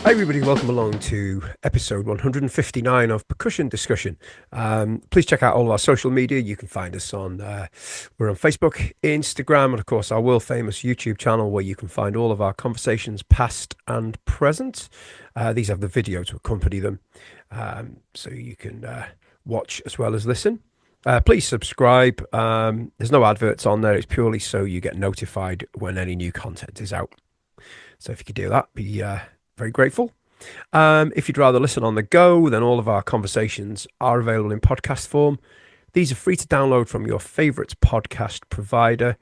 Hi everybody, welcome along to episode 159 of Percussion Discussion. Please check out all of our social media. You can find us on, we're on Facebook, Instagram, and of course our world famous YouTube channel where you can find all of our conversations past and present. These have the video to accompany them, so you can watch as well as listen. Please subscribe. There's no adverts on there. It's purely so you get notified when any new content is out. So if you could do that, be very grateful. If you'd rather listen on the go, then all of our conversations are available in podcast form. These are free to download from your favorite podcast provider.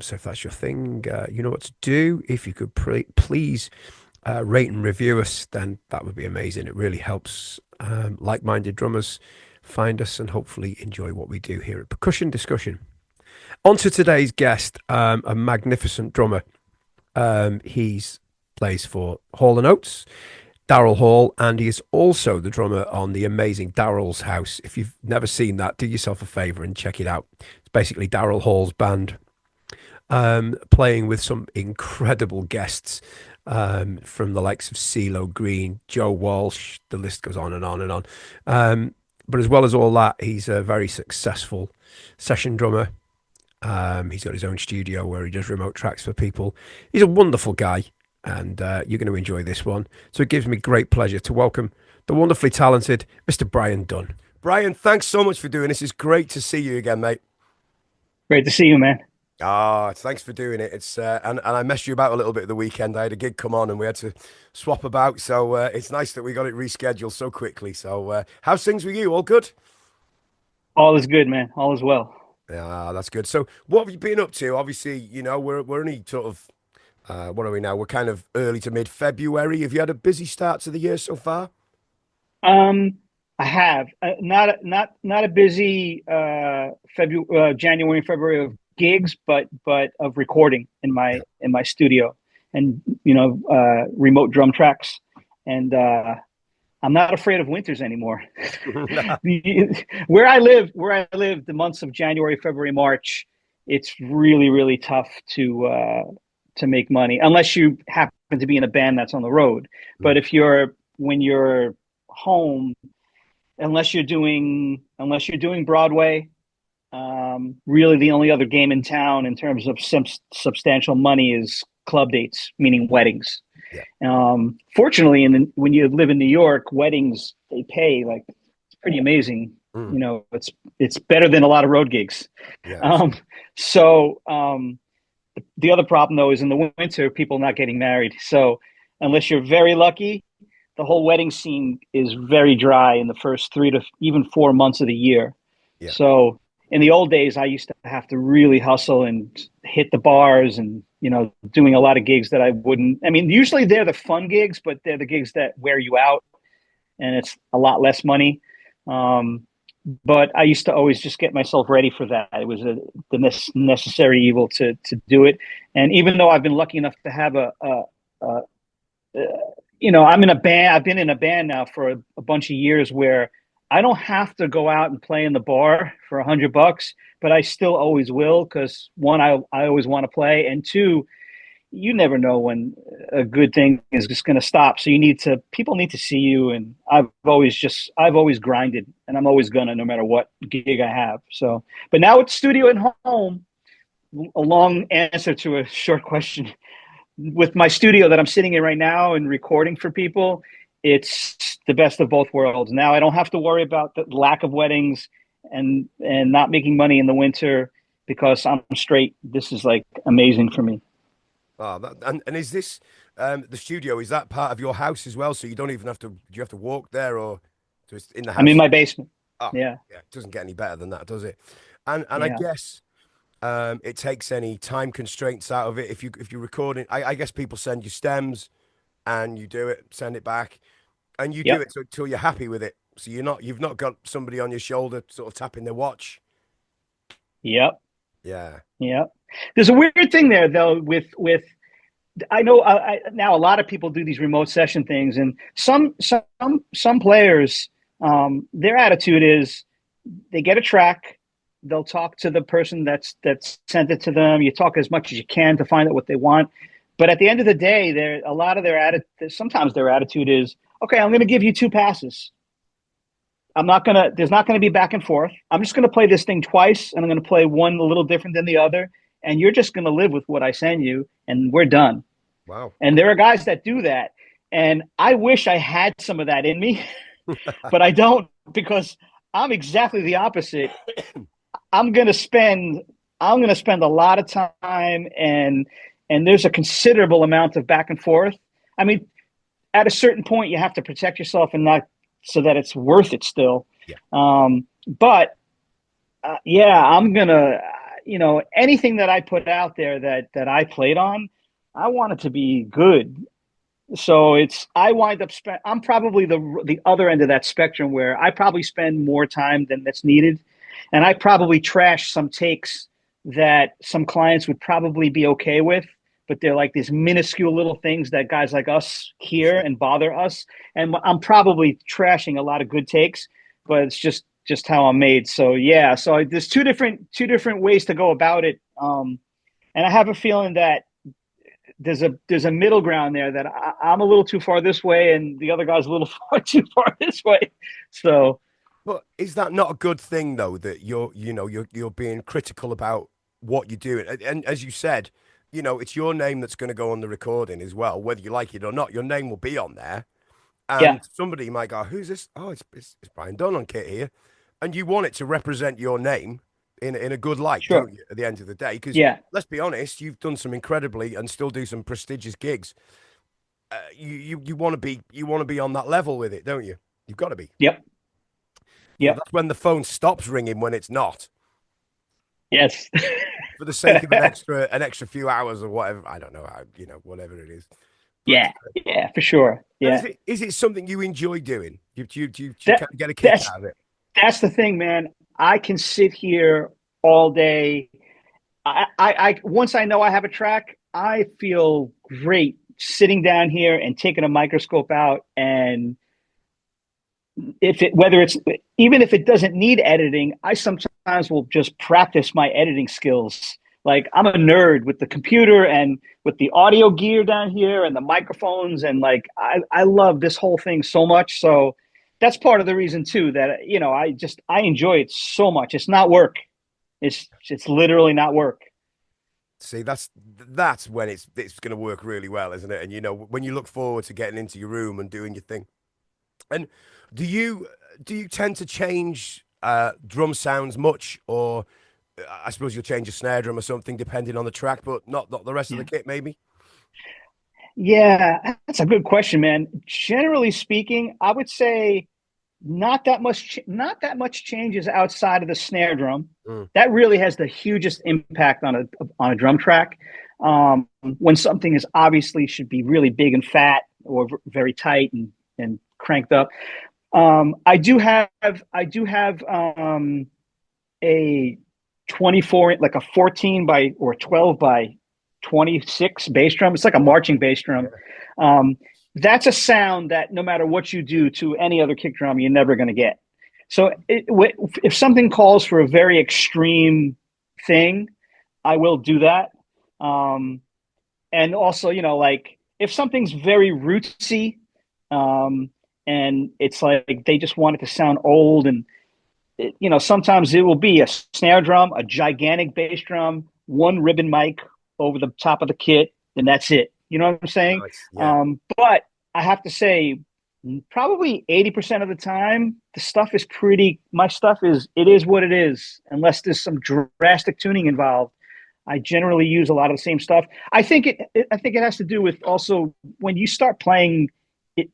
So if that's your thing, you know what to do. If you could please rate and review us, then that would be amazing. It really helps like-minded drummers find us and hopefully enjoy what we do here at Percussion Discussion. On to today's guest, a magnificent drummer. He's plays for Hall Oates, Daryl Hall, and he is also the drummer on the amazing Daryls House. If you've never seen that, do yourself a favour and check it out. It's basically Daryl Hall's band, playing with some incredible guests from the likes of Cee Lo Green, Joe Walsh, the list goes on and on and on. But as well as all that, he's a very successful session drummer. He's got his own studio where he does remote tracks for people. He's a wonderful guy. And you're going to enjoy this one. So it gives me great pleasure to welcome the wonderfully talented Mr. Brian Dunne. Brian, thanks so much for doing this. It's great to see you again, mate. Great to see you, man. Thanks for doing it. It's and I messed you about a little bit at the weekend. I had a gig come on and we had to swap about. So it's nice that we got it rescheduled so quickly. So how's things with you? All good? All is good, man. All is well. Yeah, that's good. So what have you been up to? Obviously, we're only sort of what are we now? We're kind of early to mid-February. Have you had a busy start to the year so far? I have not a busy February, January and February of gigs, but of recording in Yeah. my studio, and remote drum tracks, and I'm not afraid of winters anymore. Where I live, the months of January, February, March, it's really tough to make money unless you happen to be in a band that's on the road. But when you're home, unless you're doing Broadway, really the only other game in town in terms of substantial money is club dates, meaning weddings. Yeah. Fortunately, when you live in New York, weddings they pay like it's pretty amazing. Mm. It's better than a lot of road gigs. Yeah. So the other problem though is in the winter, people not getting married. So unless you're very lucky, the whole wedding scene is very dry in the first 3 to even 4 months of the year. Yeah. So in the old days, I used to have to really hustle and hit the bars and, doing a lot of gigs that I wouldn't. I mean, usually they're the fun gigs, but they're the gigs that wear you out and it's a lot less money. But I used to always just get myself ready for that. It was the necessary evil to do it. And even though I've been lucky enough to have I'm in a band. I've been in a band now for a bunch of years where I don't have to go out and play in the bar for $100, but I still always will because one, I always want to play, and two, you never know when a good thing is just going to stop. So people need to see you. And I've always grinded and I'm always gonna, no matter what gig I have. So, but now it's studio and home, a long answer to a short question. With my studio that I'm sitting in right now and recording for people, it's the best of both worlds. Now I don't have to worry about the lack of weddings and not making money in the winter because I'm straight. This is like amazing for me. And is this the studio? Is that part of your house as well? So you don't even have to. Do you have to walk there, or just in the I'm in house? my basement. Oh, Yeah. yeah. It doesn't get any better than that, does it? And I Yeah. guess it takes any time constraints out of it. If you're recording, I guess people send you stems, and you do it, send it back, and you do Yep. it till you're happy with it. So you've not got somebody on your shoulder sort of tapping their watch. Yep. Yeah. Yep. There's a weird thing there though with I know now a lot of people do these remote session things, and some players, their attitude is they get a track, they'll talk to the person that's sent it to them. You talk as much as you can to find out what they want, But at the end of the day, there a lot of their attitude. Sometimes their attitude is, okay, I'm going to give you two passes. I'm not gonna. There's not going to be back and forth. I'm just going to play this thing twice, and I'm going to play one a little different than the other, and you're just going to live with what I send you, and we're done. Wow. And there are guys that do that, and I wish I had some of that in me, but I don't because I'm exactly the opposite. I'm going to spend a lot of time and there's a considerable amount of back and forth. I mean, at a certain point, you have to protect yourself and not so that it's worth it still. Yeah. But yeah, I'm gonna, anything that I put out there that I played on, I want it to be good. So I wind up I'm probably the other end of that spectrum where I probably spend more time than that's needed, and I probably trash some takes that some clients would probably be okay with, but they're like these minuscule little things that guys like us hear and bother us. And I'm probably trashing a lot of good takes, but it's just how I'm made. So yeah, so there's two different ways to go about it. And I have a feeling that there's a middle ground there that I'm a little too far this way, and the other guy's a little far too far this way. So, but is that not a good thing though, that you're being critical about what you're doing? And as you said, it's your name that's going to go on the recording as well, whether you like it or not. Your name will be on there, yeah, and somebody might go, "Who's this?" Oh, it's Brian Dunne on kit here, and you want it to represent your name in a good light, sure, don't you? At the end of the day, because yeah, let's be honest, you've done some incredibly and still do some prestigious gigs. You want to be on that level with it, don't you? You've got to be. yep, yep, That's when the phone stops ringing when it's not, yes, for the sake of an extra few hours or whatever. I don't know how, whatever it is. But yeah, yeah, for sure, yeah. is it something you enjoy doing? Do you That, kind of get a kick that's out of it? that's the thing, man. I can sit here all day. I once I know I have a track, I feel great sitting down here and taking a microscope out, and whether it's even if it doesn't need editing, I sometimes will just practice my editing skills. Like I'm a nerd with the computer and with the audio gear down here and the microphones, and like I love this whole thing so much. So that's part of the reason too that I enjoy it so much. It's not work. It's literally not work. See, that's when it's going to work really well, isn't it? And when you look forward to getting into your room and doing your thing. And do you tend to change drum sounds much, or I suppose you'll change a snare drum or something depending on the track, but not the rest of Yeah. the kit, maybe? Yeah, that's a good question, man. Generally speaking, I would say not that much changes outside of the snare drum. Mm. That really has the hugest impact on a drum track. When something is obviously should be really big and fat or very tight and cranked up. I do have a 24, like a 14 by or 12 by 26 bass drum. It's like a marching bass drum. That's a sound that no matter what you do to any other kick drum, you're never going to get. So if something calls for a very extreme thing, I will do that. And also, like if something's very rootsy, and it's like they just want it to sound old, and sometimes it will be a snare drum, a gigantic bass drum, one ribbon mic over the top of the kit, and that's it. You know what I'm saying? Nice. Yeah. But I have to say, probably 80% of the time, my stuff it is what it is, unless there's some drastic tuning involved. I generally use a lot of the same stuff. I think it has to do with also when you start playing it,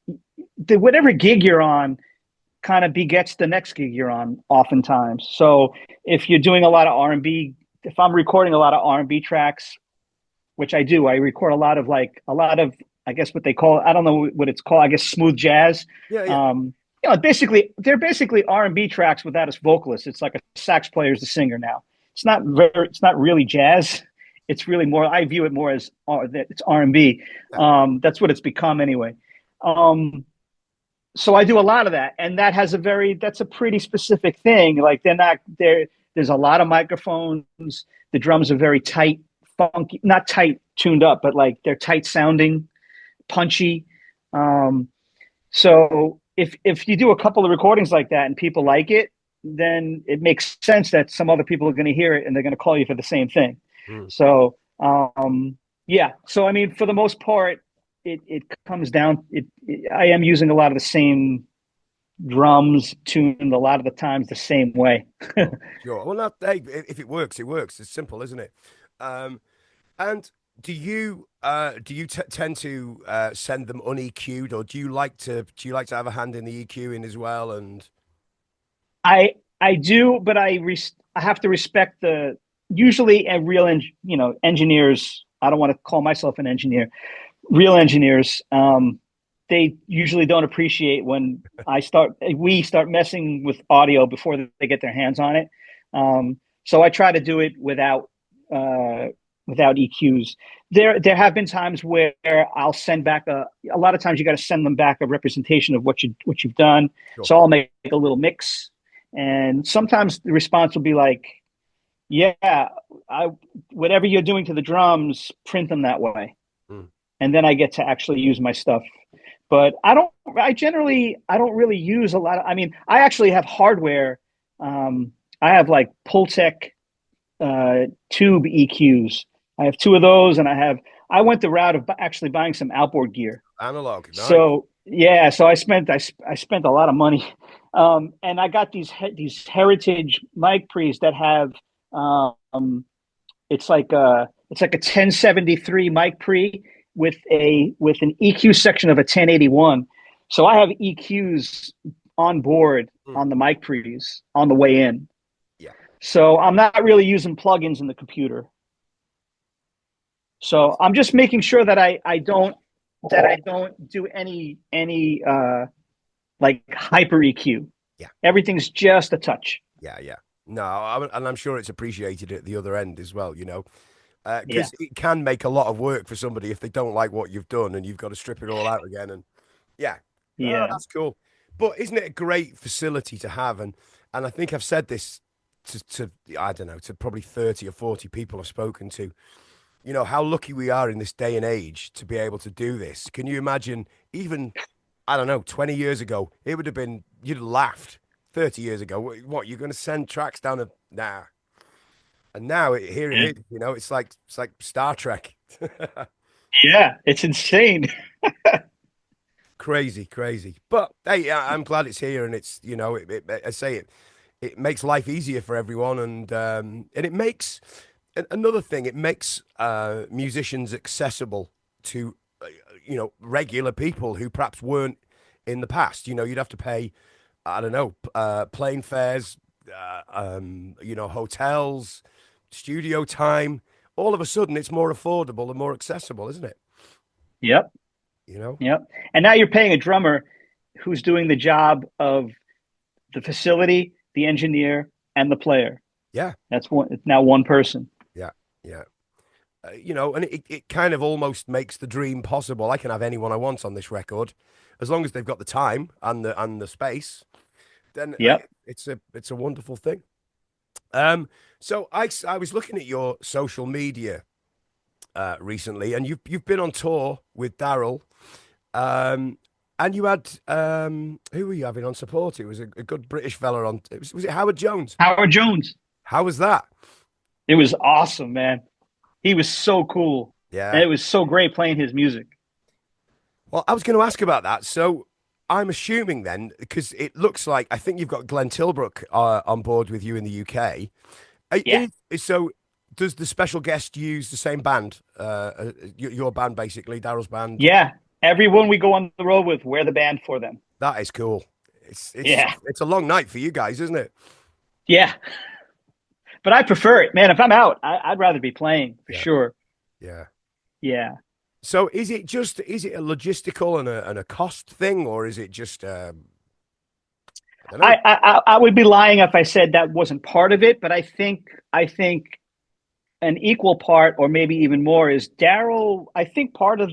whatever gig you're on kind of begets the next gig you're on oftentimes. So if you're doing a lot of R&B, if I'm recording a lot of R&B tracks, which I do, I record a lot of I guess what they call, I don't know what it's called, I guess smooth jazz. Yeah, yeah. They're basically R&B tracks without a vocalist. It's like a sax player is the singer now. It's not really jazz. It's really more, I view it more as it's R&B. That's what it's become anyway. So I do a lot of that, and that's a pretty specific thing. Like there's a lot of microphones. The drums are very tight, funky, not tight tuned up, but like they're tight sounding, punchy. Um, so if you do a couple of recordings like that and people like it, then it makes sense that some other people are going to hear it and they're going to call you for the same thing. Mm. So yeah. So I mean, for the most part, it comes down. I am using a lot of the same drums, tuned a lot of the times the same way. Sure, sure. Well, not, hey, if it works, it works. It's simple, isn't it? Um, and do you tend to send them un-EQ'd, or do you like to have a hand in the EQing as well? And I do, but I have to respect the usually a real engineers. I don't want to call myself an engineer. Real engineers, they usually don't appreciate when we start messing with audio before they get their hands on it. So I try to do it uh, without EQs. There have been times where I'll send back a lot of times you got to send them back a representation of what you've done. sure. So I'll make a little mix, and sometimes the response will be like, "Yeah, I whatever you're doing to the drums, print them that way." Mm. And then I get to actually use my stuff. But I don't really use a lot of, I mean, I actually have hardware. I have like Pultec tube EQs. I have two of those, and I went the route of actually buying some outboard gear. Analog, nice. So yeah, so I spent a lot of money, and I got these heritage mic pre's that have it's like a 1073 mic pre with an EQ section of a 1081. So I have EQs on board on the mic pre's on the way in. Yeah. So I'm not really using plugins in the computer. So I'm just making sure that I don't do any like hyper EQ. Yeah. Everything's just a touch. Yeah, yeah. No, and I'm sure it's appreciated at the other end as well, Yeah. because it can make a lot of work for somebody if they don't like what you've done and you've got to strip it all out again. And yeah, oh, Yeah. that's cool. But isn't it a great facility to have? And I think I've said this to I don't know, to probably 30 or 40 people I've spoken to, how lucky we are in this day and age to be able to do this. Can you imagine even, I don't know, 20 years ago, it would have been, you'd have laughed. 30 years ago, what, you're going to send tracks down a, nah. And now here it is, it's like Star Trek. Yeah, it's insane. Crazy, crazy. But hey, I'm glad it's here, and it's I say it makes life easier for everyone, and it makes another thing. It makes musicians accessible to regular people who perhaps weren't in the past. You'd have to pay, I don't know, plane fares, hotels, studio time. All of a sudden, it's more affordable and more accessible, isn't it? Yep. You know? Yep. And now you're paying a drummer who's doing the job of the facility, the engineer, and the player. Yeah. That's one. It's now one person. Yeah. Yeah. And it kind of almost makes the dream possible. I can have anyone I want on this record, as long as they've got the time and the space. Then Yep. it's a wonderful thing. So I was looking at your social media recently, and you've been on tour with Daryl, and you had who were you having on support? It was a good British fella on. Was it Howard Jones? Howard Jones. How was that? It was awesome, man. He was so cool. Yeah. And it was so great playing his music. Well, I was going to ask about that. So I'm assuming then, because it looks like I think you've got Glenn Tilbrook on board with you in the UK. Yeah. So does the special guest use the same band, your band basically, Daryl's band? Yeah. Everyone we go on the road with, we're the band for them. That is cool. It's Yeah. It's a long night for you guys, isn't it? Yeah. But I prefer it, man. If I'm out, I'd rather be playing for sure. Yeah. Yeah. So is it a logistical and a cost thing, or is it just I don't know. I would be lying if I said that wasn't part of it, but I think an equal part, or maybe even more, is Daryl. I think part of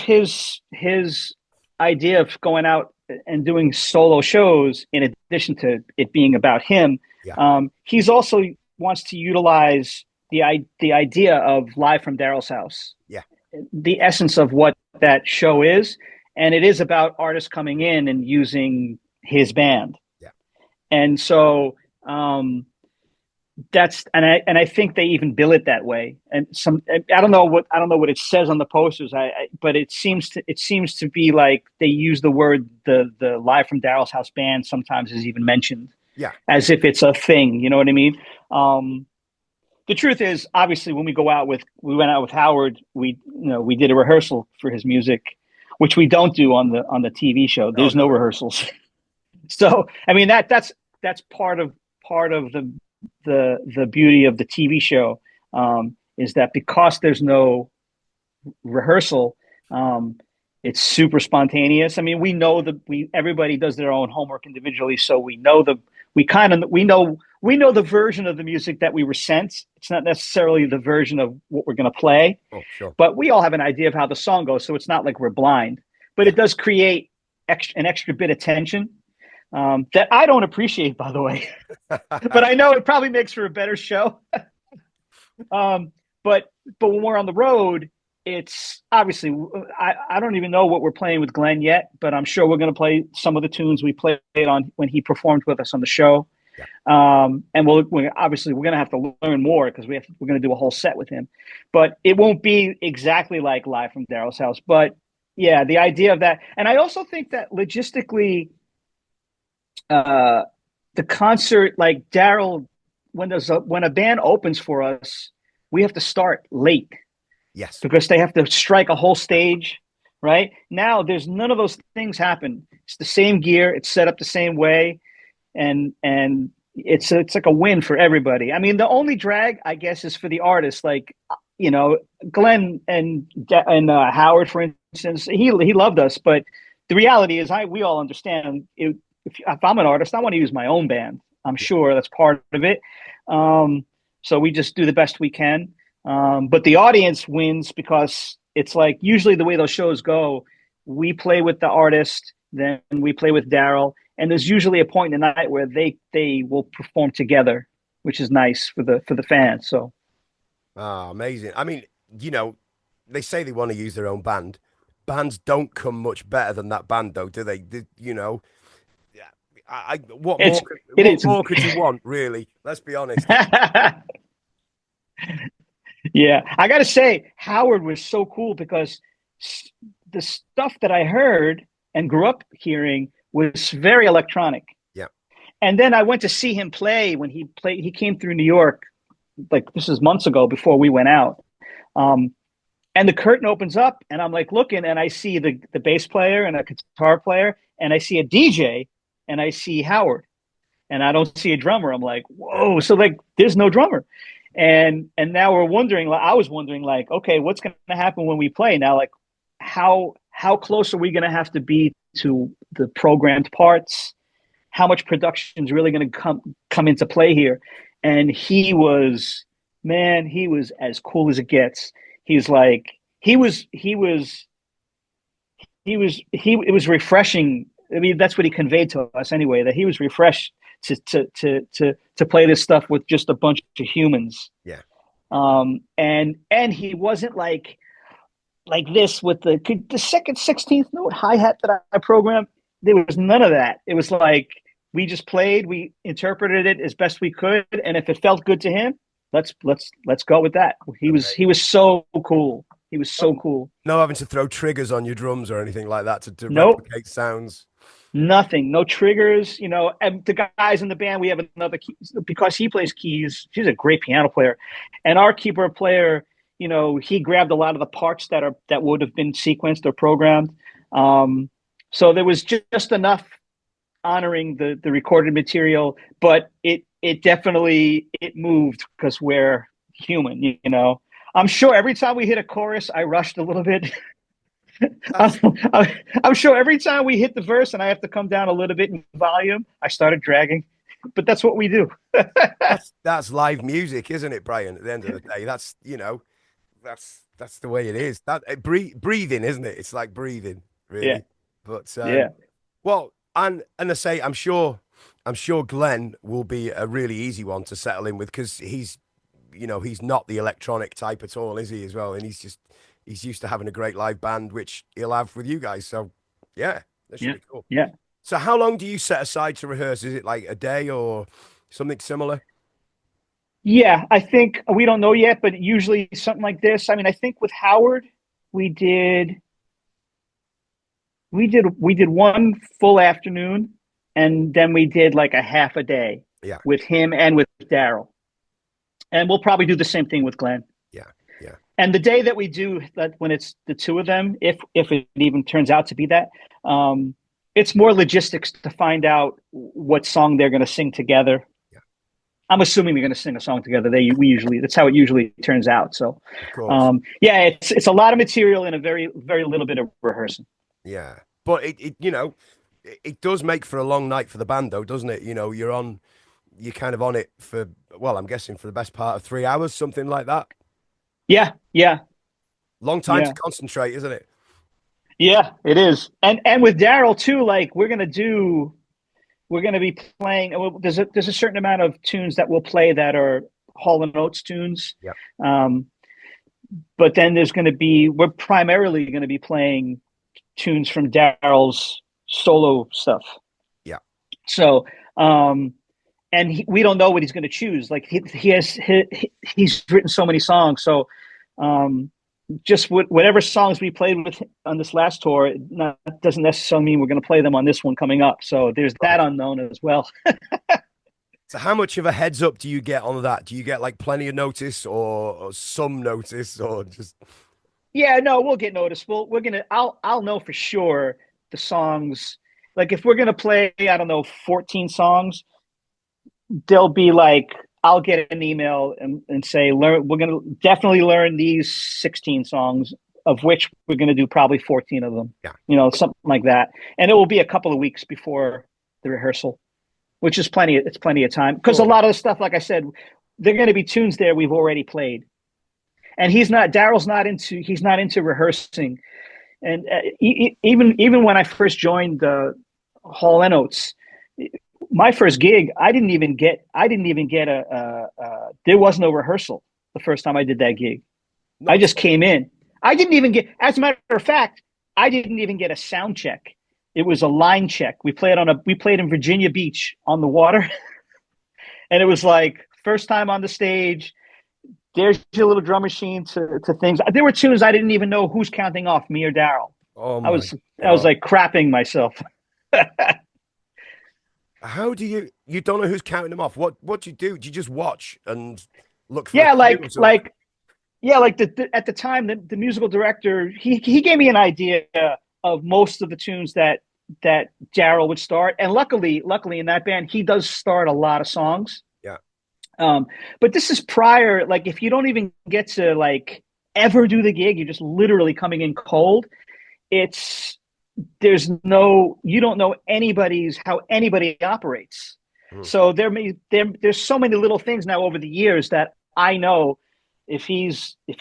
his idea of going out and doing solo shows, in addition to it being about him, Yeah. he's also wants to utilize the idea of Live from Daryl's House, Yeah. the essence of what that show is, and it is about artists coming in and using his band. Yeah. And so I think they even bill it that way. And I don't know what it says on the posters. But it seems to be like they use the word the Live from Daryl's House band sometimes is even mentioned. Yeah. As if it's a thing, you know what I mean? The truth is, obviously, when we went out with Howard, we did a rehearsal for his music, which we don't do on the TV show. There's no rehearsals. So, I mean, that's part of the beauty of the TV show, is that because there's no rehearsal, it's super spontaneous. I mean, everybody does their own homework individually, so we know the version of the music that we were sent. It's not necessarily the version of what we're going to play. Oh, sure. But we all have an idea of how the song goes, so it's not like we're blind. But it does create an extra bit of tension that I don't appreciate, by the way. But I know it probably makes for a better show. But when we're on the road, it's obviously I don't even know what we're playing with Glenn yet, but I'm sure we're going to play some of the tunes we played on when he performed with us on the show. Yeah. And we're obviously going to have to learn more because we're going to do a whole set with him, but it won't be exactly like Live from Daryl's House. But yeah, the idea of that, and I also think that logistically, the concert, like Daryl, when a band opens for us, we have to start late. Yes. Because they have to strike a whole stage, right? Now there's none of those things happen. It's the same gear, it's set up the same way, and it's like a win for everybody. I mean, the only drag, I guess, is for the artist. Like, Glenn and Howard, for instance, he loved us, but the reality is, we all understand if I'm an artist, I want to use my own band. I'm sure that's part of it. So we just do the best we can. But the audience wins because it's like usually the way those shows go, we play with the artist, then we play with Daryl, and there's usually a point in the night where they will perform together, which is nice for the fans. So, amazing. I mean, they say they want to use their own band. Bands don't come much better than that band, though, do they? What more could you want, really? Let's be honest. Yeah, I got to say, Howard was so cool because the stuff that I heard and grew up hearing was very electronic. Yeah. And then I went to see him play when he came through New York, like this is months ago before we went out. And the curtain opens up and I'm like looking and I see the bass player and a guitar player and I see a DJ and I see Howard and I don't see a drummer. I'm like, whoa. So like, there's no drummer. And now I was wondering like, okay, what's going to happen when we play now? Like how close are we going to have to be to the programmed parts? How much production is really going to come into play here? And he was as cool as it gets. He's like, it was refreshing. I mean, that's what he conveyed to us anyway, that he was refreshed to play this stuff with just a bunch of humans. Yeah. And he wasn't like this with the second 16th note hi-hat that I programmed. There was none of that. It was like, we just played, we interpreted it as best we could. And if it felt good to him, let's go with that. He was so cool. He was so cool. No having to throw triggers on your drums or anything like that to Nope. replicate sounds. Nothing, no triggers, and the guys in the band, we have another key, because he plays keys. He's a great piano player. And our keyboard player, he grabbed a lot of the parts that would have been sequenced or programmed. So there was just enough honoring the recorded material, but it definitely moved because we're human, I'm sure every time we hit a chorus, I rushed a little bit. I'm sure every time we hit the verse and I have to come down a little bit in volume, I started dragging, but that's what we do. that's live music, isn't it, Brian? At the end of the day, that's that's the way it is. That breathing, isn't it? It's like breathing, really. Yeah. But yeah. Well, and I say, I'm sure Glenn will be a really easy one to settle in with because he's you know, he's not the electronic type at all, is he, as well? And he's used to having a great live band, which he'll have with you guys. So yeah, that should Yeah. be cool. Yeah. So how long do you set aside to rehearse? Is it like a day or something similar? Yeah, I think we don't know yet, but usually something like this. I mean, I think with Howard, we did we did one full afternoon, and then we did like a half a day Yeah, with him and with Daryl. And we'll probably do the same thing with Glenn. yeah, yeah. And the day that we do that, when it's the two of them, if it even turns out to be that, it's more logistics to find out what song they're going to sing together. Yeah. I'm assuming they're going to sing a song together. We usually, that's how it usually turns out. So, Of course. yeah, it's a lot of material and a very very little bit of rehearsing. Yeah. But it you know, it does make for a long night for the band though, doesn't it? You know, you're kind of on it for, well, I'm guessing for the best part of 3 hours, something like that. Yeah, yeah, Long time to yeah, concentrate, isn't it? yeah. It is, and with Daryl too. Like we're gonna be playing. Well, there's a certain amount of tunes that we'll play that are Hall and Oates tunes. Yeah. Um, but then we're primarily going to be playing tunes from Daryl's solo stuff. Yeah. So, and we don't know what he's going to choose. Like he's written so many songs. So, just whatever songs we played with on this last tour doesn't necessarily mean we're going to play them on this one coming up. So there's that unknown as well. So how much of a heads up do you get on that? Do you get like plenty of notice or some notice or just? Yeah, no, we'll get noticed. I'll know for sure the songs. Like if we're gonna play, I don't know, 14 songs, they'll be like, I'll get an email and say, we're gonna definitely learn these 16 songs, of which we're gonna do probably 14 of them. Yeah. You know, something like that. And it will be a couple of weeks before the rehearsal, which is plenty. It's plenty of time because a lot of the stuff, like I said, they're going to be tunes there we've already played, and Daryl's not into rehearsing. And even when I first joined the Hall and Oates, my first gig, I didn't even get there was no rehearsal the first time I did that gig. No. I just came in. I didn't even get, as a matter of fact, I didn't even get a sound check. It was a line check. We played in Virginia Beach on the water. And it was like, first time on the stage, there's your little drum machine to things. There were tunes I didn't even know who's counting off, me or Daryl. Oh I my was like crapping myself. How do you don't know who's counting them off? What do you do? Do you just watch and look for Yeah, at the time, the musical director, he gave me an idea of most of the tunes that Daryl would start. And luckily in that band, he does start a lot of songs. Yeah. But this is prior, like if you don't even get to like ever do the gig, you're just literally coming in cold. You don't know how anybody operates. So there's so many little things now over the years that I know if he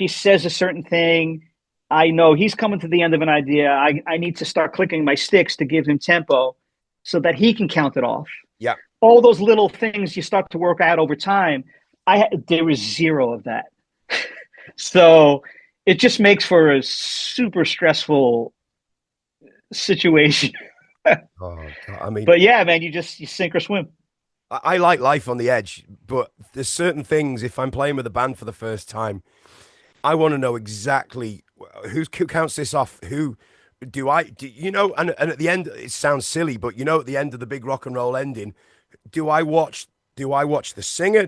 says a certain thing, I know he's coming to the end of an idea. I need to start clicking my sticks to give him tempo so that he can count it off. Yeah. All those little things you start to work out over time. There was zero of that. So it just makes for a super stressful situation. Oh, I mean, but yeah, man, you sink or swim. I like life on the edge, but there's certain things, if I'm playing with a band for the first time, I want to know exactly who counts this off. Who do you know? And at the end, it sounds silly, but you know, at the end of the big rock and roll ending, do I watch the singer?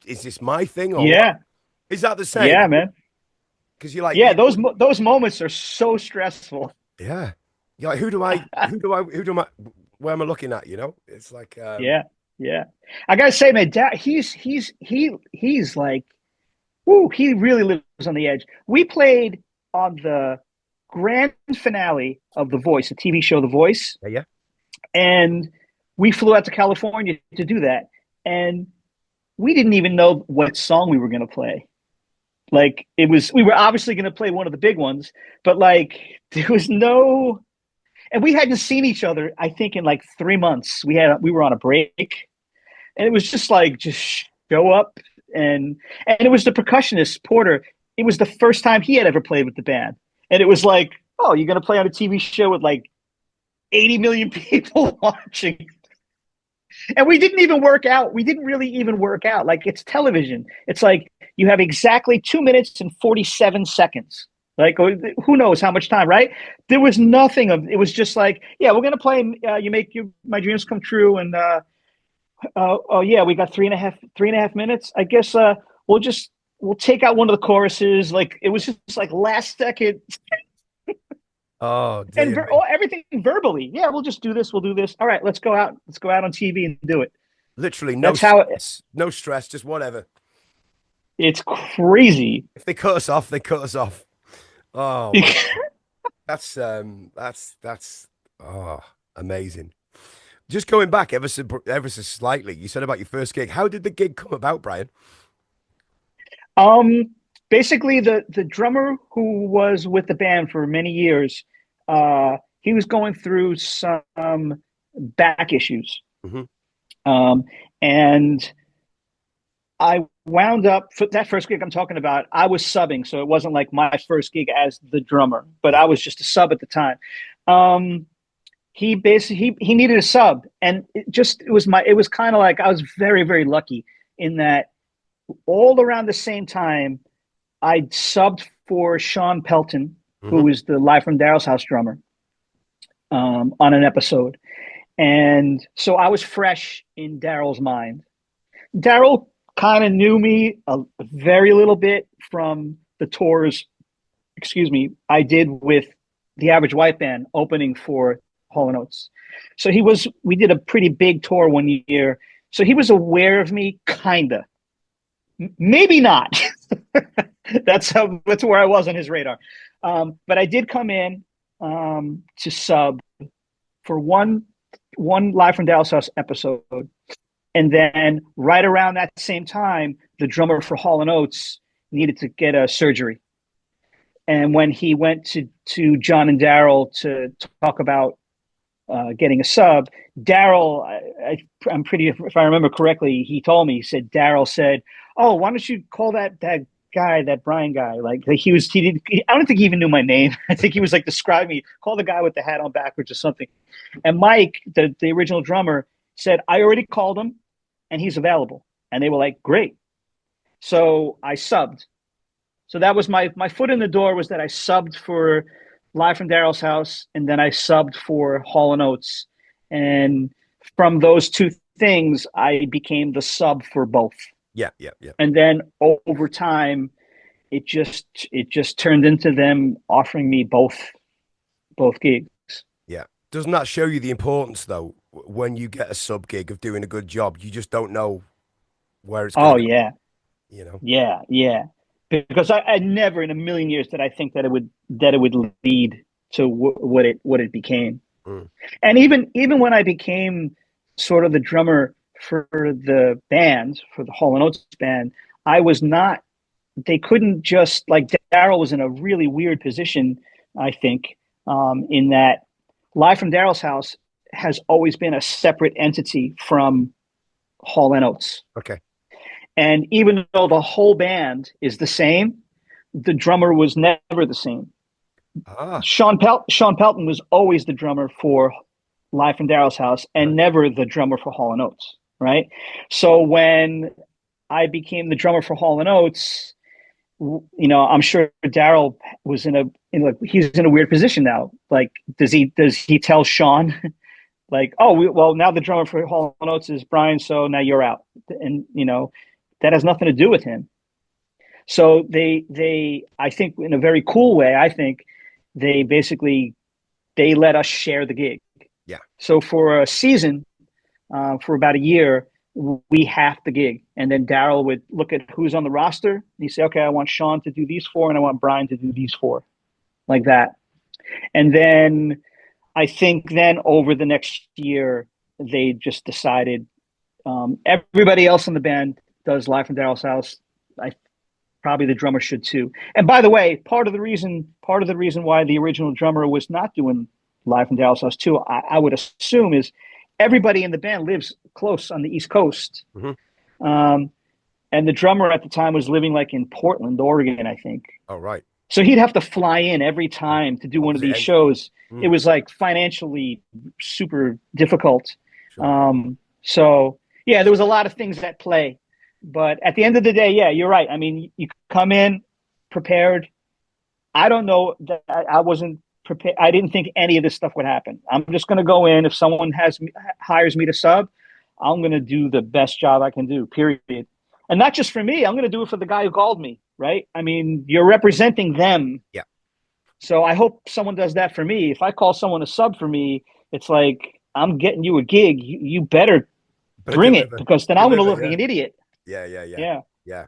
Is this my thing? Or Yeah. what? Is that the same? Yeah, man. Because you're like, yeah, those moments are so stressful. Yeah. You're like, where am I looking at? You know, it's like, yeah. I gotta say, man, he's like, woo, he really lives on the edge. We played on the grand finale of The Voice, the TV show The Voice. Yeah. And we flew out to California to do that. And we didn't even know what song we were going to play. Like we were obviously going to play one of the big ones, but like there was no, and we hadn't seen each other, I think in like 3 months. We were on a break, and it was just like, just show up and it was the percussionist Porter. It was the first time he had ever played with the band, and it was like, oh, you're gonna play on a TV show with like 80 million people watching. And we didn't even work out. We didn't really even work out. Like, it's television. It's like you have exactly 2 minutes and 47 seconds. Like, who knows how much time, right? There was nothing of it. Was just like, yeah, we're gonna play. You make my dreams come true, and oh yeah, we got three and a half minutes. I guess we'll take out one of the choruses. Like, it was just like last second. Oh, and everything verbally. Yeah, we'll just do this. We'll do this. All right, let's go out. Let's go out on TV and do it. Literally, no stress, just whatever. It's crazy. If they cut us off, they cut us off. Oh, that's amazing. Just going back ever so slightly, you said about your first gig. How did the gig come about, Brian? Basically, the drummer who was with the band for many years, he was going through some back issues. Mm-hmm. And I wound up, for that first gig I'm talking about, I was subbing. So it wasn't like my first gig as the drummer, but I was just a sub at the time. He needed a sub, and it was kind of like, I was very, very lucky in that all around the same time, I subbed for Sean Pelton, who was the Live from Daryls House drummer, on an episode. And so I was fresh in Daryl's mind. Daryl kind of knew me a very little bit from the tours, I did with the Average White Band opening for Hall Oates. So we did a pretty big tour one year. So he was aware of me, kinda. Maybe not. That's where I was on his radar. But I did come in to sub for one Live from Daryls House episode. And then right around that same time, the drummer for Hall & Oates needed to get a surgery. And when he went to John and Daryl to talk about getting a sub, Daryl, I'm pretty, if I remember correctly, he told me, Daryl said, oh, why don't you call that guy, that Brian guy? I don't think he even knew my name. I think he was like, describe me, call the guy with the hat on backwards or something. And Mike, the original drummer, said, I already called him and he's available. And they were like, great. So I subbed. So that was my foot in the door, was that I subbed for Live from Daryls House, and then I subbed for Hall & Oates. And from those two things, I became the sub for both. Yeah. And then over time, it just turned into them offering me both gigs. Yeah. Doesn't that show you the importance, though, when you get a sub gig of doing a good job? You just don't know where it's going to go. Yeah. You know? Yeah. Because I never in a million years did I think that it would lead to what it became. And even when I became sort of the drummer for the band, for the Hall & Oates band, they couldn't just, like, Daryl was in a really weird position, I think, in that Live from Daryls House has always been a separate entity from Hall & Oates. Okay. And even though the whole band is the same, the drummer was never the same. Sean Pelton was always the drummer for Live from Daryls House and never the drummer for Hall & Oates, right? So when I became the drummer for Hall & Oates, I'm sure Daryl was he's in a weird position now. Like, does he tell Sean, like, oh, well, now the drummer for Hall & Oates is Brian, so now you're out. And, that has nothing to do with him. So they I think in a very cool way, I think they let us share the gig. Yeah. So for a season, for about a year, we half the gig. And then Daryl would look at who's on the roster. And he'd say, okay, I want Sean to do these 4 and I want Brian to do these 4, like that. And then I think over the next year, they just decided everybody else in the band does Live from Daryls House. Probably the drummer should too. And by the way, part of the reason why the original drummer was not doing Live from Daryls House too, I would assume, is everybody in the band lives close on the East Coast. Mm-hmm. and the drummer at the time was living like in Portland, Oregon, I think. Oh, right. So he'd have to fly in every time to do one of Opposite these end. shows. It Mm, was like financially super difficult. sure. So yeah, there was a lot of things at play. But at the end of the day, yeah, you're right. I mean, you come in prepared. I don't know that I wasn't prepared. I didn't think any of this stuff would happen. I'm just going to go in. If someone hires me to sub, I'm going to do the best job I can do, period. And not just for me. I'm going to do it for the guy who called me, right? I mean, you're representing them. Yeah. So I hope someone does that for me. If I call someone a sub for me, it's like, I'm getting you a gig. You better But bring it, because then I'm going to look yeah. like an idiot. Yeah. Yeah. Yeah.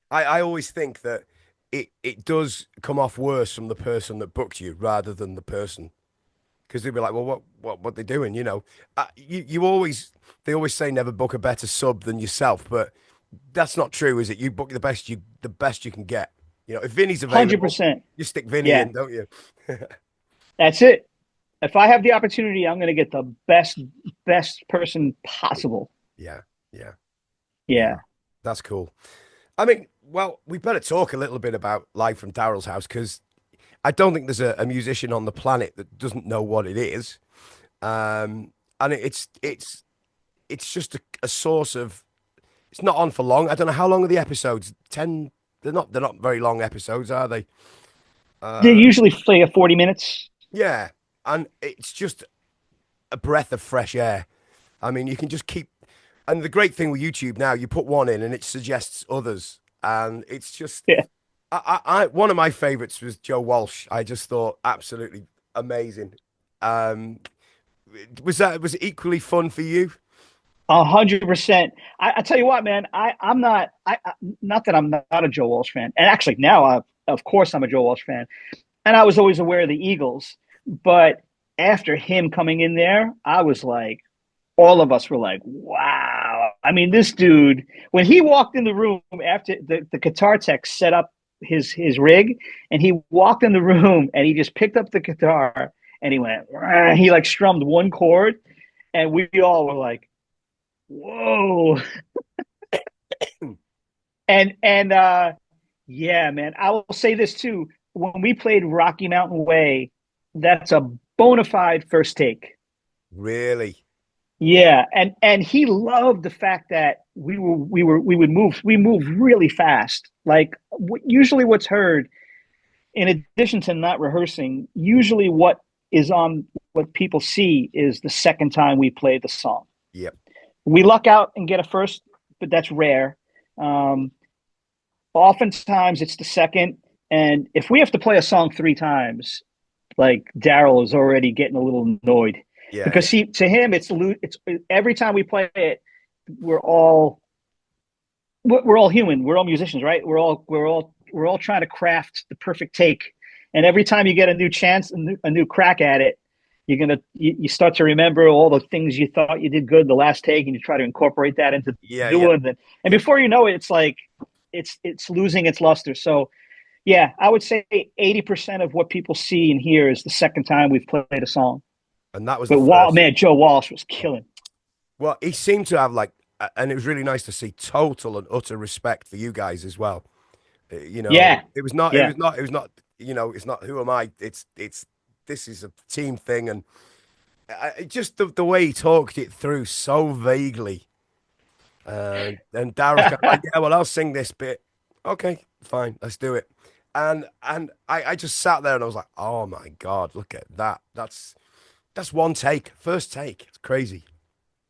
I always think that it does come off worse from the person that booked you rather than the person, because they'd be like, well, what they doing? You know, they always say never book a better sub than yourself, but that's not true, is it? You book the best you can get. You know, if Vinny's available, 100%. you stick Vinny Yeah. in, don't you? That's it. If I have the opportunity, I'm going to get the best person possible. Yeah. Yeah. Yeah. That's cool. I mean, well, we better talk a little bit about Live from Daryl's House, because I don't think there's a musician on the planet that doesn't know what it is. And it's just a source of. It's not on for long. I don't know how long are the episodes. 10. They're not very long episodes, are they? They usually play 40 minutes. Yeah, and it's just a breath of fresh air. I mean, you can just keep. And the great thing with YouTube now, you put one in and it suggests others, and it's just. Yeah. One of my favorites was Joe Walsh. I just thought absolutely amazing. Was it equally fun for you? 100%. I tell you what, man, I'm not, not that I'm not a Joe Walsh fan. And actually now, of course I'm a Joe Walsh fan. And I was always aware of the Eagles, but after him coming in there, I was like, all of us were like, wow. I mean, this dude, when he walked in the room after the guitar tech set up his rig, and he walked in the room and he just picked up the guitar and he went, he like strummed one chord, and we all were like, whoa. and yeah, man, I will say this too. When we played Rocky Mountain Way, that's a bona fide first take. Really? Yeah, and he loved the fact that we moved really fast. Like usually what's heard, in addition to not rehearsing, usually what people see is the second time we play the song. Yep. We luck out and get a first, but that's rare. Oftentimes it's the second, and if we have to play a song 3 times, like Daryl is already getting a little annoyed. Yeah. Because to him, it's every time we play it, we're all human. We're all musicians, right? We're all trying to craft the perfect take. And every time you get a new chance, a new crack at it, you start to remember all the things you thought you did good the last take, and you try to incorporate that into the new one. And before you know it, it's like it's losing its luster. So yeah, I would say 80% of what people see and hear is the second time we've played a song. And that was man, Joe Walsh was killing. Well, he seemed to have and it was really nice to see total and utter respect for you guys as well. You know, yeah, it was not, yeah. you know, it's not who am I? This is a team thing, and just the way he talked it through so vaguely. And Daryl's kind of like, yeah, well, I'll sing this bit. Okay, fine, let's do it. And I just sat there and I was like, oh my God, look at that. That's one take, first take. It's crazy.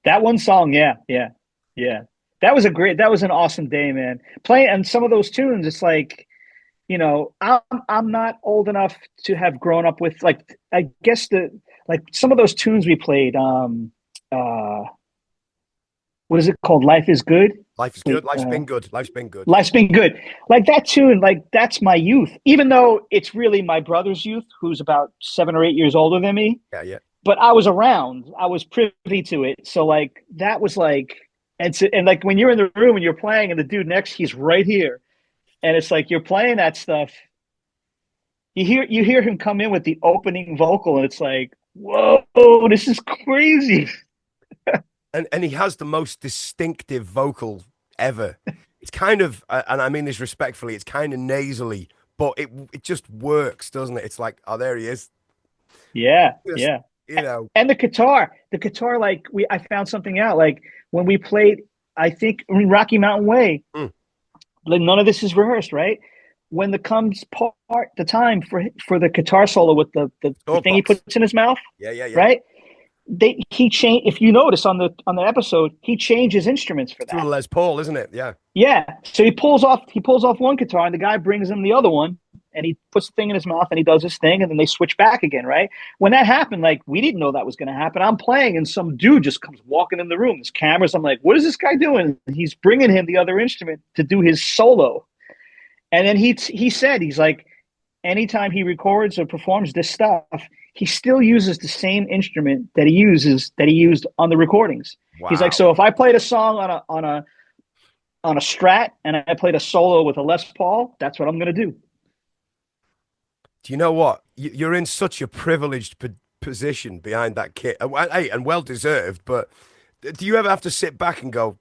That one song, yeah. That was an awesome day, man. Playing and some of those tunes, it's like, you know, I'm not old enough to have grown up with, like, I guess some of those tunes we played. What is it called? Life is Good. Life is good. Life's been good. Life's been good. Life's been good. Like that tune, like that's my youth. Even though it's really my brother's youth, who's about 7 or 8 years older than me. Yeah. But I was around. I was privy to it. So like that was like, and like when you're in the room and you're playing, and the dude next, he's right here, and it's like you're playing that stuff. You hear him come in with the opening vocal, and it's like, whoa, this is crazy. And he has the most distinctive vocal ever. It's kind of, and I mean this respectfully, it's kind of nasally, but it just works, doesn't it? It's like, oh, there he is. Yeah, Just, yeah. you know, And the guitar, like I found something out. Like when we played, I think in Rocky Mountain Way, mm, like none of this is rehearsed, right? When the time for the guitar solo with the dog thing he box. puts in his mouth, Yeah, yeah, yeah. right? He changed. If you notice on the episode, he changes instruments for To a that. Les Paul, isn't it? Yeah. Yeah. So he pulls off one guitar, and the guy brings him the other one, and he puts the thing in his mouth, and he does his thing, and then they switch back again, right? When that happened, like we didn't know that was going to happen. I'm playing, and some dude just comes walking in the room. There's cameras. I'm like, what is this guy doing? And he's bringing him the other instrument to do his solo. And then he said he's like, anytime he records or performs this stuff, he still uses the same instrument that he used on the recordings. He's like, Wow. so if I played a song on a Strat and I played a solo with a Les Paul, that's what I'm going to do. Do you know what? You're in such a privileged position behind that kit. Hey, and well deserved, but do you ever have to sit back and go,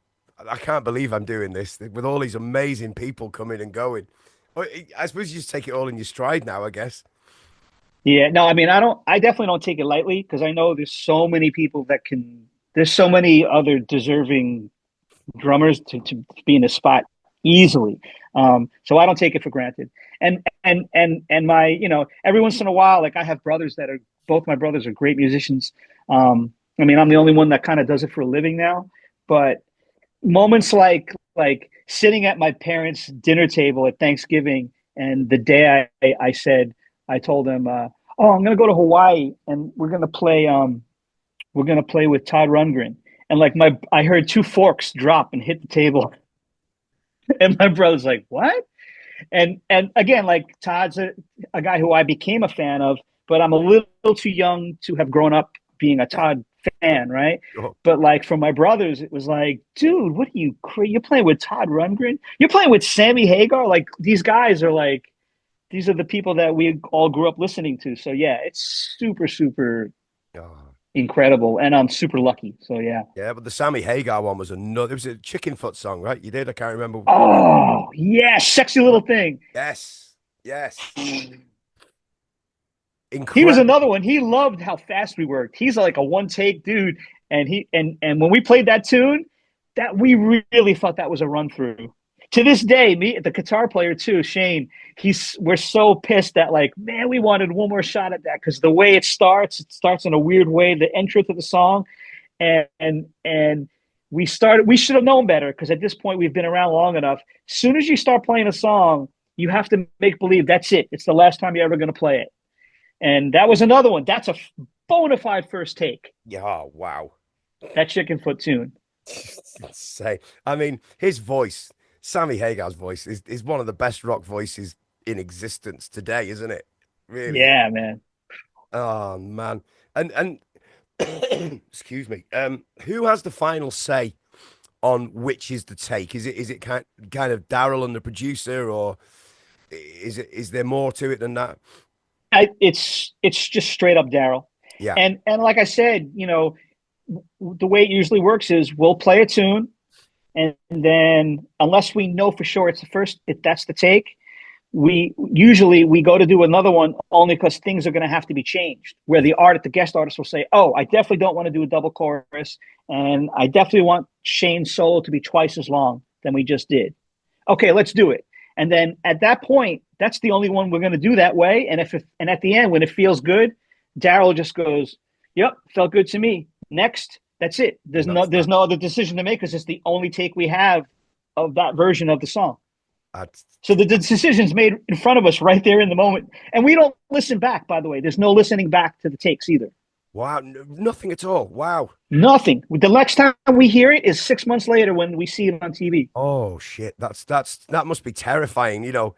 I can't believe I'm doing this with all these amazing people coming and going? I suppose you just take it all in your stride now, I guess. Yeah, no, I mean, I definitely don't take it lightly because I know there's so many people there's so many other deserving drummers to be in this spot easily. So I don't take it for granted. And my, every once in a while, like I have brothers both my brothers are great musicians. I mean, I'm the only one that kind of does it for a living now, but moments like sitting at my parents' dinner table at Thanksgiving, and the day I told them, oh, I'm gonna go to Hawaii and we're gonna play with Todd Rundgren, and like I heard two forks drop and hit the table, and my brother's like, what? And again, like Todd's a guy who I became a fan of, but I'm a little too young to have grown up being a Todd fan, right? Oh, But like for my brothers, it was like, dude, what are you crazy? You're playing with Todd Rundgren? You're playing with Sammy Hagar? Like these guys are like, these are the people that we all grew up listening to. So yeah, it's super, super oh. incredible, and I'm super lucky. So yeah. Yeah, but the Sammy Hagar one was another. It was a Chicken Foot song, right? You did. I can't remember. Oh yeah, sexy little thing. Yes, yes. He was Incredible. another one. He loved how fast we worked. He's like a one take dude, and when we played that tune, that we really thought that was a run through. To this day, me the guitar player too, Shane. We're so pissed that like, man, we wanted one more shot at that because the way it starts in a weird way. The intro to the song, and we should have known better because at this point we've been around long enough. As soon as you start playing a song, you have to make believe that's it. It's the last time you're ever going to play it. And that was another one. That's a bona fide first take. Yeah, oh, wow. That chicken foot tune. Say, I mean, his voice, Sammy Hagar's voice, is one of the best rock voices in existence today, isn't it? Really? Yeah, man. Oh man. And excuse me. Who has the final say on which is the take? Is it kind of Daryl and the producer, or is there more to it than that? It's just straight up Daryl. Yeah. And like I said, the way it usually works is we'll play a tune, and then unless we know for sure it's the first, if that's the take, we go to do another one only because things are going to have to be changed. Where the guest artist will say, "Oh, I definitely don't want to do a double chorus, and I definitely want Shane's solo to be twice as long than we just did." Okay, let's do it. And then at that point, that's the only one we're going to do that way. And and at the end, when it feels good, Daryl just goes, "Yep, felt good to me." Next, that's it. And that's that. There's no other decision to make because it's the only take we have of that version of the song. That's So the decision's made in front of us right there in the moment. And we don't listen back, by the way. There's no listening back to the takes either. wow, nothing at all. Wow. Nothing. The next time we hear it is 6 months later when we see it on TV. Oh shit. That must be terrifying. Have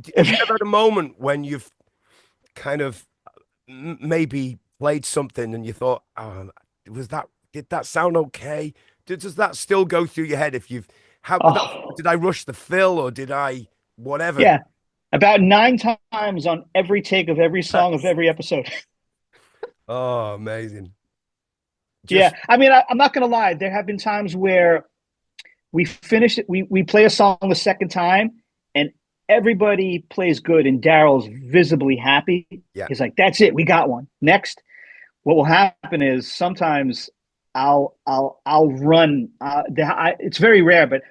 you ever had a moment when you've kind of maybe played something and you thought, oh, did that sound okay? Does that still go through your head if you've Oh, did I rush the fill or did I whatever? yeah. About 9 times on every take of every song of every episode. Oh, amazing. Yeah. Just I mean, I'm not going to lie. There have been times where we finish it. We play a song the second time, and everybody plays good, and Daryl's visibly happy. Yeah. He's like, "That's it, we got one." Next, what will happen is sometimes I'll run. It's very rare, but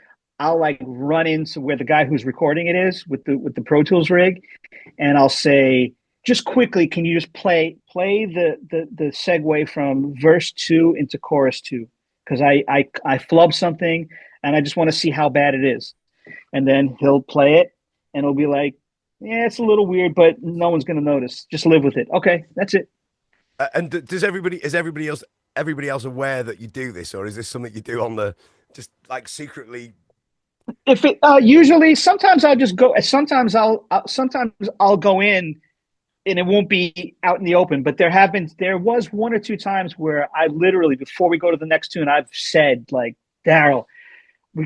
I'll like run into where the guy who's recording it is with the Pro Tools rig, and I'll say, just quickly, can you just play the segue from verse 2 into chorus 2? Because I flub something and I just want to see how bad it is. And then he'll play it and it'll be like, yeah, it's a little weird, but no one's going to notice. Just live with it. Okay, that's it. And is everybody else aware that you do this, or is this something you do on the just like secretly? If it usually, sometimes I'll just go. Sometimes I'll go in, and it won't be out in the open. But there was 1 or 2 times where I literally, before we go to the next tune, I've said like, Daryl,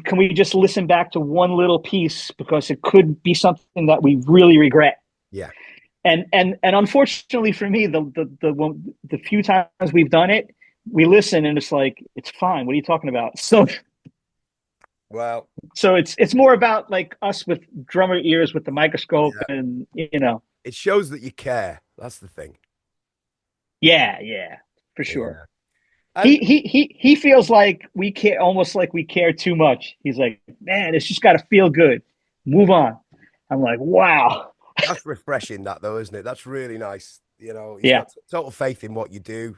can we just listen back to one little piece because it could be something that we really regret. Yeah. And unfortunately for me, the few times we've done it, we listen and it's like, it's fine. What are you talking about? So it's more about like us with drummer ears with the microscope, and it shows that you care. That's the thing. Yeah, for sure. Yeah. He feels like we care, almost like we care too much. He's like, man, it's just got to feel good. Move on. I'm like, wow. That's refreshing, that though, isn't it? That's really nice. He's got total faith in what you do.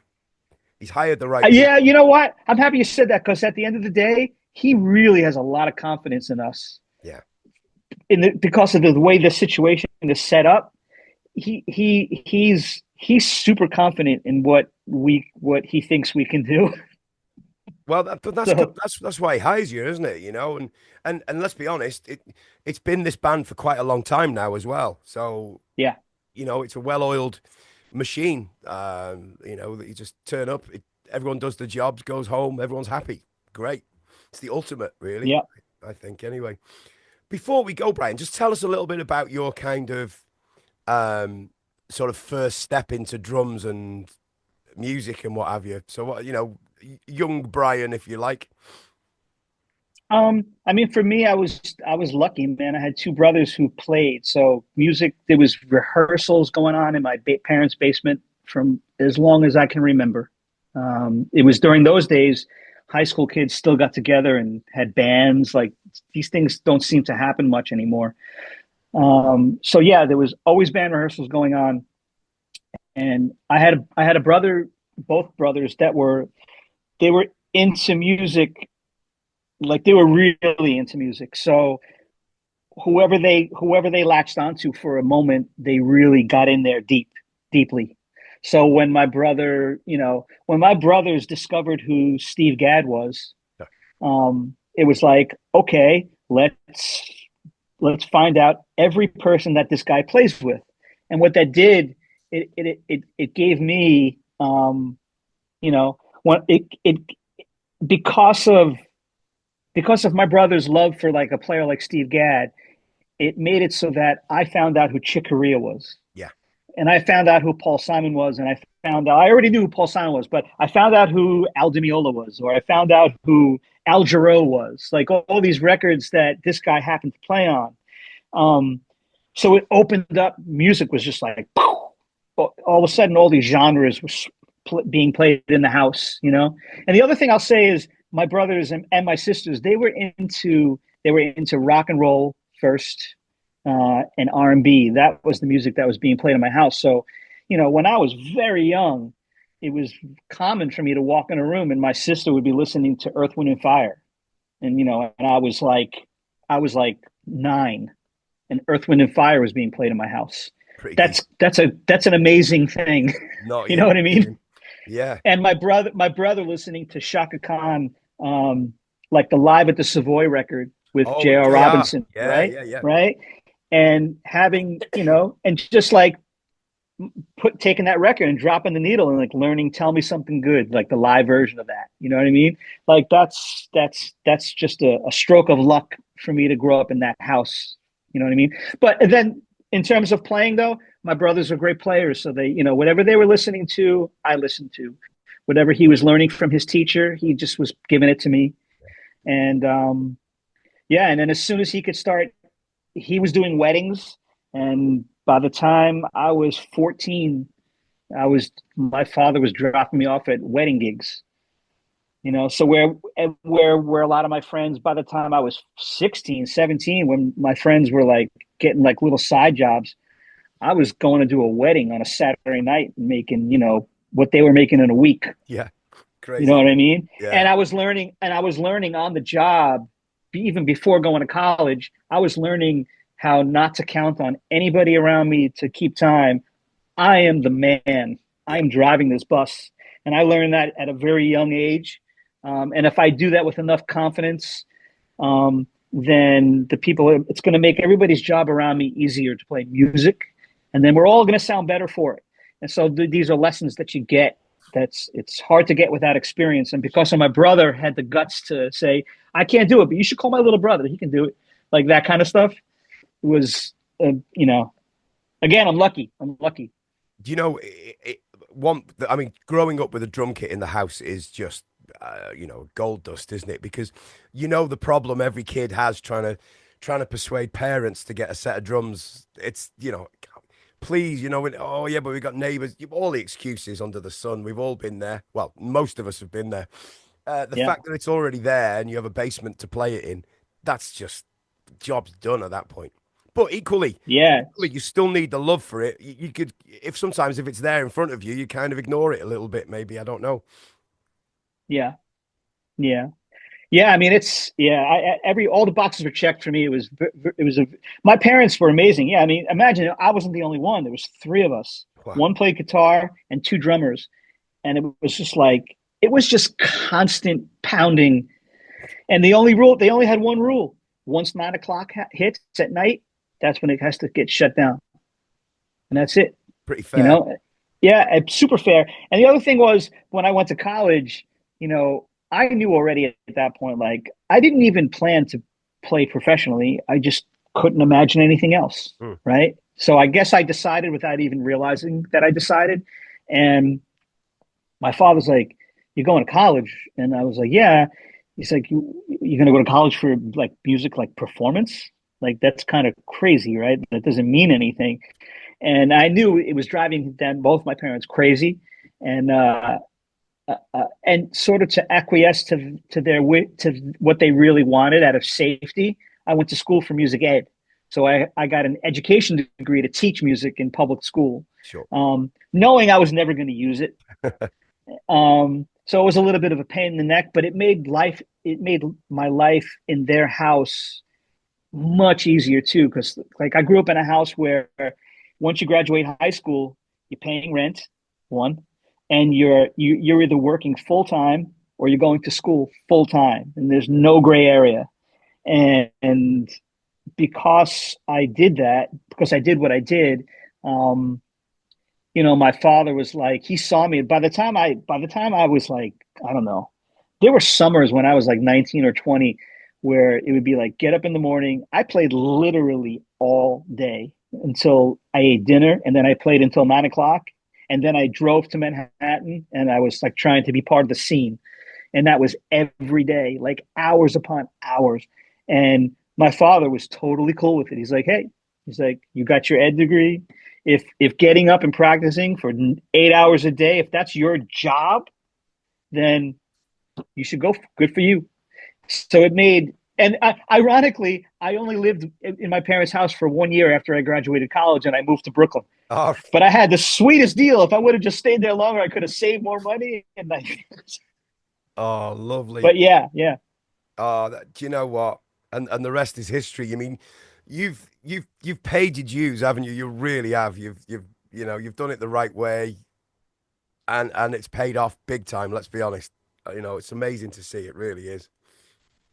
He's hired the right. Yeah, you know what? I'm happy you said that, because at the end of the day, he really has a lot of confidence in us. Yeah. Because of the way the situation is set up, he's super confident in what he thinks we can do. Well, that's why he hires you, isn't it? And let's be honest, it's been this band for quite a long time now as well. So yeah, it's a well-oiled machine. That you just turn up, everyone does the jobs, goes home, everyone's happy. Great. It's the ultimate, really. Yeah, I think. Anyway, before we go, Brian, just tell us a little bit about your kind of sort of first step into drums and music and what have you. So what, young Brian, if you like. I mean, for me, I was lucky, man. I had 2 brothers who played. So music, there was rehearsals going on in my parents' basement from as long as I can remember. It was during those days, high school kids still got together and had bands. Like, these things don't seem to happen much anymore. So yeah, there was always band rehearsals going on. And I had a brother, both brothers, they were into music. Like, they were really into music. So whoever they latched onto for a moment, they really got in there deeply. So when my brothers discovered who Steve Gadd was, it was like, okay, let's find out every person that this guy plays with. And what that did, it gave me, because of my brother's love for like a player like Steve Gadd, it made it so that I found out who Chick Corea was. Yeah. And I found out who Paul Simon was. And I already knew who Paul Simon was, but I found out who Al Di Meola was, or I found out who Al Jarreau was, like all these records that this guy happened to play on. So it opened up, music was just like, all of a sudden, all these genres were being played in the house, And the other thing I'll say is, my brothers and my sisters, they were into rock and roll first, and R&B. That was the music that was being played in my house. So, when I was very young, it was common for me to walk in a room and my sister would be listening to Earth, Wind and Fire. And, and I was like 9 and Earth, Wind and Fire was being played in my house. That's an amazing thing. You know what I mean? Yeah. And my brother listening to Chaka Khan, like the Live at the Savoy record with J.R. Robinson, right? Yeah. Right. And having, and just like taking that record and dropping the needle and like learning Tell Me Something Good, like the live version of that. You know what I mean? Like that's just a stroke of luck for me to grow up in that house. You know what I mean? But then in terms of playing though, my brothers are great players. So they, whatever they were listening to, I listened to. Whatever he was learning from his teacher, he just was giving it to me. And Yeah, and then as soon as he could start, he was doing weddings, and by the time I was 14, my father was dropping me off at wedding gigs. So where a lot of my friends, by the time I was 16, 17, when my friends were like getting like little side jobs, I was going to do a wedding on a Saturday night and making, what they were making in a week. Yeah. You Crazy. know what I mean? Yeah. And I was learning on the job, even before going to college. I was learning how not to count on anybody around me to keep time. I am the man. I am driving this bus. And I learned that at a very young age. And if I do that with enough confidence, then it's going to make everybody's job around me easier to play music. And then we're all going to sound better for it. And so these are lessons that you get. It's hard to get without experience. And because my brother had the guts to say, I can't do it, but you should call my little brother. He can do it. Like that kind of stuff was, again, I'm lucky. Do you know, growing up with a drum kit in the house is just, gold dust, isn't it? Because the problem every kid has trying to persuade parents to get a set of drums. It's, please, oh yeah, but we got neighbors, all the excuses under the sun. We've all been there. Well, most of us have been there. The fact that it's already there and you have a basement to play it in, that's just, job's done at that point. But equally, you still need the love for it. You could, if it's there in front of you, you kind of ignore it a little bit, maybe. I don't know. Yeah. I mean, all the boxes were checked for me. My parents were amazing. Yeah. I mean, imagine I wasn't the only one. There was three of us. Wow. One played guitar and two drummers. And it was just constant pounding. And they only had one rule. Once 9 o'clock hits at night, that's when it has to get shut down. And that's it. Pretty fair. Yeah, super fair. And the other thing was, when I went to college, I knew already at that point, like, I didn't even plan to play professionally. I just couldn't imagine anything else. Right. So I guess I decided without even realizing that I decided. And my father's like, "You're going to college?" And I was like, "Yeah." He's like, "You're going to go to college for like music, like performance? Like, that's kind of crazy, right? That doesn't mean anything." And I knew it was driving them, both my parents, crazy. And sort of to acquiesce to what they really wanted out of safety, I went to school for music ed. So I got an education degree to teach music in public school, sure. Knowing I was never going to use it. So it was a little bit of a pain in the neck, but it made my life in their house much easier too. Because like, I grew up in a house where once you graduate high school, you're paying rent, one, and you're either working full time or you're going to school full time, and there's no gray area. And because I did what I did, my father was like, he saw me. By the time I was like, I don't know, there were summers when I was like 19 or 20 where it would be like, get up in the morning. I played literally all day until I ate dinner, and then I played until 9 o'clock. And then I drove to Manhattan, and I was like trying to be part of the scene. And that was every day, like hours upon hours. And my father was totally cool with it. He's like, "Hey," he's like, "you got your ed degree. If getting up and practicing for 8 hours a day, if that's your job, then you should go. Good for you." So it made, and ironically, I only lived in my parents' house for 1 year after I graduated college, and I moved to Brooklyn. Oh. But I had the sweetest deal. If I would have just stayed there longer, I could have saved more money. Oh, lovely. But yeah. Oh, do you know what? And the rest is history. I mean, you've paid your dues, haven't you? You really have. You've done it the right way, and it's paid off big time. Let's be honest. It's amazing to see. It really is.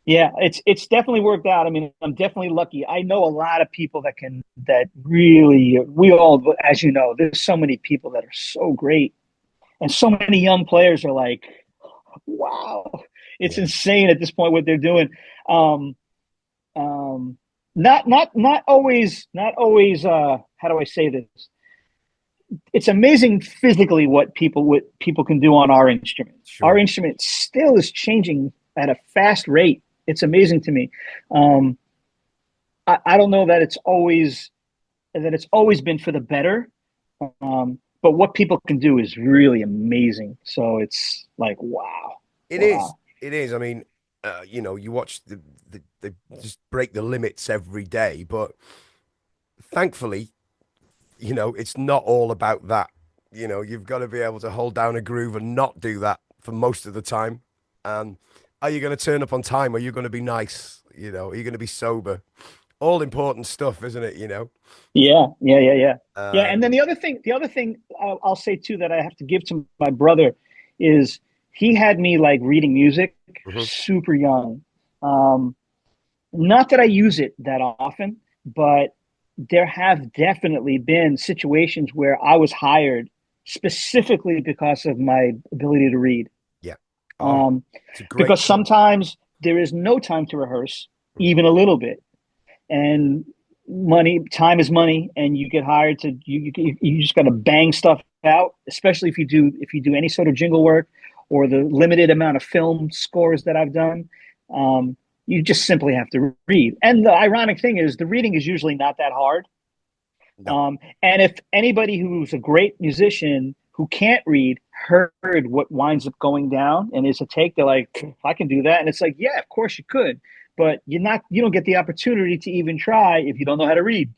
Yeah, it's definitely worked out. I mean, I'm definitely lucky. I know a lot of people that really, we all, as you know, there's so many people that are so great, and so many young players are like, wow, it's insane at this point what they're doing. Not always. How do I say this? It's amazing physically what people can do on our instrument. Sure. Our instrument still is changing at a fast rate. it's amazing to me. I don't know that it's always been for the better. But what people can do is really amazing. So it's like, wow. It is. Wow. It is. I mean, you watch they just break the limits every day, but thankfully, it's not all about that. You've got to be able to hold down a groove and not do that for most of the time. And are you going to turn up on time? Are you going to be nice? Are you going to be sober? All important stuff, isn't it? Yeah. Yeah. And then Um, the other thing I'll say too that I have to give to my brother is he had me like reading music mhm. super young. Um, Not that I use it that often, but there have definitely been situations where I was hired specifically because of my ability to read. Yeah. Oh, Um, it's a great because point. sometimes there is no time to rehearse, Mhm. even a little bit, and time is money, and you get hired to you just got to bang stuff out, especially if you do any sort of jingle work or the limited amount of film scores that I've done. Um, you just simply have to read. And the ironic thing is, the reading is usually not that hard. No, And if anybody who's a great musician who can't read heard what winds up going down and is a take, they're like, I can do that. And it's like, yeah, of course you could, but you don't get the opportunity to even try if you don't know how to read.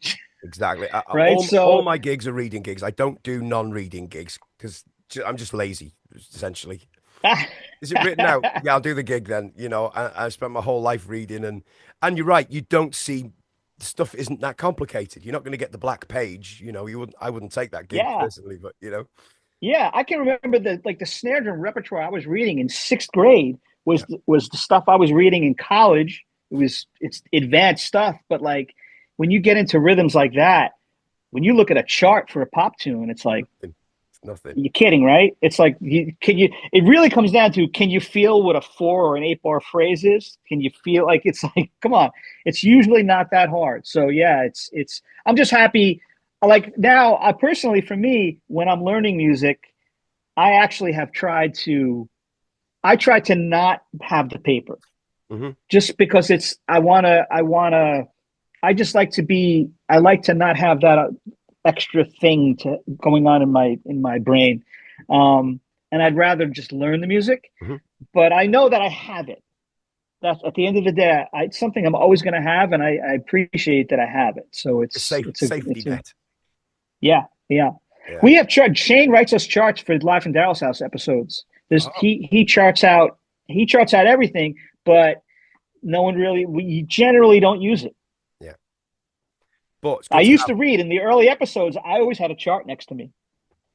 exactly. Right. All So, my gigs are reading gigs. I don't do non-reading gigs because I'm just lazy, essentially. Is it written out? Yeah, I'll do the gig then. I spent my whole life reading, and you're right. You don't see stuff isn't that complicated. You're not going to get the black page. I wouldn't take that gig yeah, personally, but yeah, I can remember the snare drum repertoire I was reading in sixth grade yeah, was the stuff I was reading in college. It's advanced stuff, but like when you get into rhythms like that, when you look at a chart for a pop tune, it's like nothing. It's nothing. you're kidding, right? It's like it really comes down to, can you feel what a 4 or an 8 bar phrase is? Can you feel like, it's like, come on, it's usually not that hard. So yeah, I'm just happy. Like now, I personally, for me, when I'm learning music, I actually have I try to not have the paper Hmm. just because I just like to I like to not have that extra thing going on in my brain. And I'd rather just learn the music, Hmm. but I know that I have it. That's at the end of the day, it's something I'm always going to have, and I appreciate that I have it. So A safety it's a net. yeah, yeah. Yeah. We have Shane writes us charts for Live from Daryl's House episodes. Oh, He charts out everything, but no one really we generally don't use it. yeah. But it's I good to used have. to read in the early episodes. I always had a chart next to me.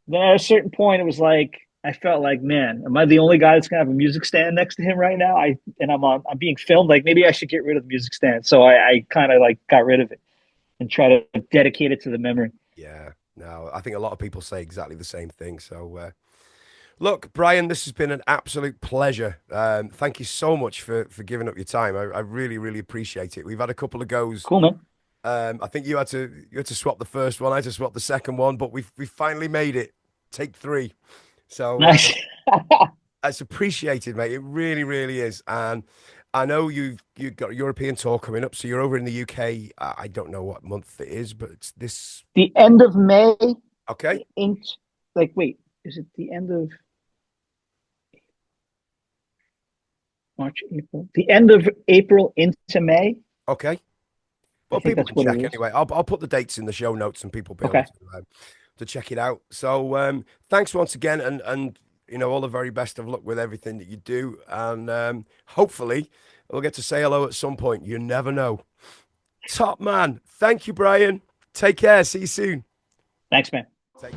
Then at a certain point, it was like I felt like, man, am I the only guy that's gonna have a music stand next to him right now? I'm being filmed. Like maybe I should get rid of the music stand. So I kind of like got rid of it and try to dedicate it to the memory. Yeah. No, I think a lot of people say exactly the same thing. So, look, Brian, this has been an absolute pleasure. Thank you so much for giving up your time. I really, really appreciate it. We've had a couple of goes. Cool, man. I think you had to swap the first one. I had to swap the second one, but we finally made it. Take three. So Nice. it's appreciated, mate. It really, really is. And I know you've got a European tour coming up, so you're over in the UK. I don't know what month it is, but it's this. The end of May Okay. in like wait, is it the end of March, April? The end of April into May? Okay. I Well, think people that's can what it check is. anyway. I'll put the dates in the show notes, and people will be able Okay. to check it out. So thanks once again, and all the very best of luck with everything that you do, and hopefully we'll get to say hello at some point. You never know. Top man. Thank you, Brian. Take care. See you soon. Thanks, man. Take